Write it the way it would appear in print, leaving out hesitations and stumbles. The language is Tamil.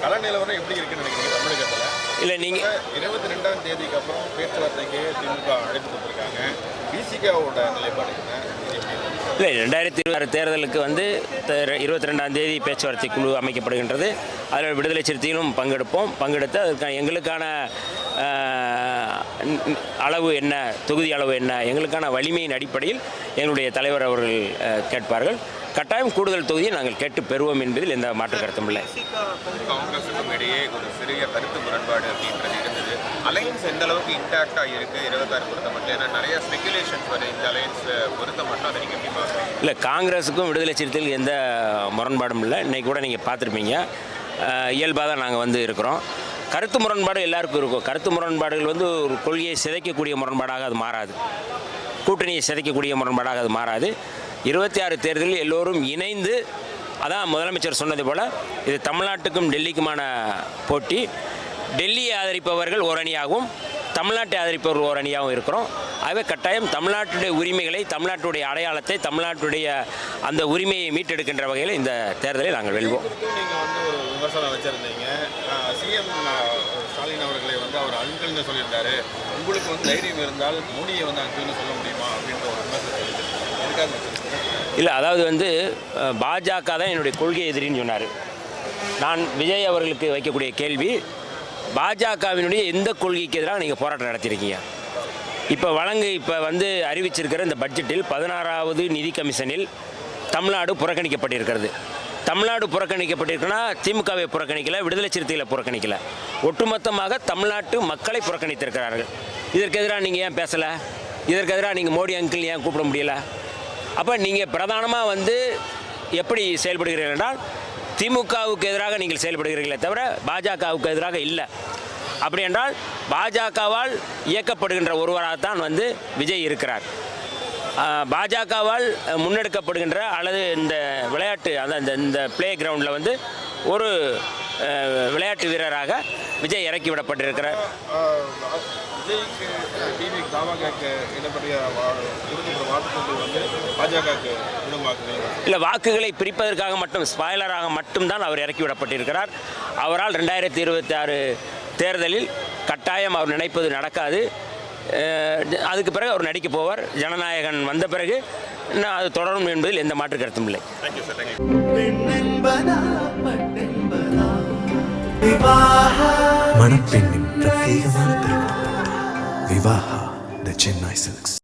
கள நிலவரம் எப்படி இருக்குன்னு நினைக்கிறீங்க தமிழகத்தில்? இல்லை நீங்கள் 22ஆம் தேதிக்கு அப்புறம் பேச்சுவார்த்தைக்கு திமுக அழைப்பு கொடுத்துருக்காங்க. பிசிகாவோட நிலைப்பாடு என்ன? இல்லை 2026 தேர்தலுக்கு வந்து 22ஆம் தேதி பேச்சுவார்த்தை குழு அமைக்கப்படுகின்றது. அதில் விடுதலை சிறுத்தைகளும் பங்கெடுத்து அதுக்கான எங்களுக்கான அளவு என்ன, தொகுதி அளவு என்ன, எங்களுக்கான வலிமையின் அடிப்படையில் எங்களுடைய தலைவர் அவர்கள் கேட்பார்கள். கட்டாயம் கூடுதல் தொகுதியை நாங்கள் கேட்டு பெறுவோம் என்பதில் எந்த மாற்று கருத்தும் இல்லை. காங்கிரஸுக்கும் இடையே ஒரு சிறிய கருத்து முரண்பாடு அப்படின்றது இருந்தது. அலையன்ஸ் எந்த அளவுக்கு இன்டாக்டாக இருக்குது 26 பொறுத்த மட்டும்? ஏன்னா நிறைய ஸ்பெகுலேஷன்ஸ் வருது இந்த அலையன்ஸ் பொறுத்த மட்டும். அதை நீங்கள் எப்படி பார்க்குறீங்க? இல்லை, காங்கிரஸுக்கும் விடுதலை சிறுத்தைகளுக்கு எந்த முரண்பாடும் இல்லை. இன்றைக்கி கூட நீங்கள் பார்த்துருப்பீங்க, இயல்பாக தான் நாங்கள் வந்து இருக்கிறோம். கருத்து முரண்பாடு எல்லாருக்கும் இருக்கும். கருத்து முரண்பாடுகள் வந்து ஒரு கொள்கையை சிதைக்கக்கூடிய முரண்பாடாக அது மாறாது, கூட்டணியை சிதைக்கக்கூடிய முரண்பாடாக அது மாறாது. 26 தேர்தலில் எல்லோரும் இணைந்து, அதான் முதலமைச்சர் சொன்னது போல், இது தமிழ்நாட்டுக்கும் டெல்லிக்குமான போட்டி. டெல்லியை ஆதரிப்பவர்கள் ஒரு அணியாகவும் தமிழ்நாட்டை ஆதரிப்பவர்கள் ஒரு அணியாகவும் இருக்கிறோம். ஆகவே கட்டாயம் தமிழ்நாட்டுடைய உரிமைகளை, தமிழ்நாட்டுடைய அடையாளத்தை, தமிழ்நாட்டுடைய அந்த உரிமையை மீட்டெடுக்கின்ற வகையில் இந்த தேர்தலை நாங்கள் வெல்வோம். நீங்கள் வந்து ஒரு விமர்சனம் வச்சுருந்தீங்க. சிஎம் ஸ்டாலின் அவர்களை வந்து அவர் அங்கிள்னு சொல்லியிருந்தாரு. உங்களுக்கு வந்து தைரியம் இருந்தால் மோடியை வந்து அங்கிள்னு சொல்ல முடியுமா அப்படின்ற ஒரு விமர்சனம் சொல்லியிருக்காங்க. இல்லை, அதாவது வந்து பாஜக தான் என்னுடைய கொள்கை எதிரின்னு சொன்னார். நான் விஜய் அவர்களுக்கு வைக்கக்கூடிய கேள்வி, பாஜகவினுடைய எந்த கொள்கைக்கு எதிராக நீங்கள் போராட்டம் நடத்தியிருக்கீங்க? இப்போ வந்து அறிவிச்சிருக்கிற இந்த பட்ஜெட்டில் 16வது நிதி கமிஷனில் தமிழ்நாடு புறக்கணிக்கப்பட்டிருக்கிறது. தமிழ்நாடு புறக்கணிக்கப்பட்டிருக்குன்னா திமுகவை புறக்கணிக்கலை, விடுதலை சிறுத்தைகளை புறக்கணிக்கலை, ஒட்டுமொத்தமாக தமிழ்நாட்டு மக்களை புறக்கணித்திருக்கிறார்கள். இதற்கு எதிராக நீங்கள் ஏன் பேசலை? இதற்கு எதிராக நீங்கள் மோடி அங்கிள் ஏன் கூப்பிட முடியலை? அப்போ நீங்கள் பிரதானமாக வந்து எப்படி செயல்படுகிறீர்கள் என்றால், திமுகவுக்கு எதிராக நீங்கள் செயல்படுகிறீர்களே தவிர பாஜகவுக்கு எதிராக இல்லை. அப்படி என்றால் பாஜகவால் இயக்கப்படுகின்ற ஒருவராகத்தான் வந்து விஜய் இருக்கிறார். பாஜகவால் முன்னெடுக்கப்படுகின்ற அல்லது இந்த விளையாட்டு இந்த பிளே கிரவுண்டில் வந்து ஒரு விளையாட்டு வீரராக விஜய் இறக்கி விடப்பட்டிருக்கிறார். விஜய்க்கு டிவி தாவாக்கு இடப்படைய வாக்குகள் வந்து பாஜகவுக்கு இல்லை, வாக்குகளை பிரிப்பதற்காக மட்டும், ஸ்பாய்லராக மட்டும்தான் அவர் இறக்கி விடப்பட்டிருக்கிறார். அவரால் 2026 தேர்தலில் கட்டாயம் அவர் நினைப்பது நடக்காது. அதுக்கு பிறகு அவர் நடிக்க போவார். ஜனநாயகன் வந்த பிறகு அது தொடரும் என்பதில் எந்த மாற்று கருத்தும் இல்லை. மணப்பெண்ணின் பிரத்யேகமான திருமணம் விவாஹா தி சென்னை சில்க்ஸ்.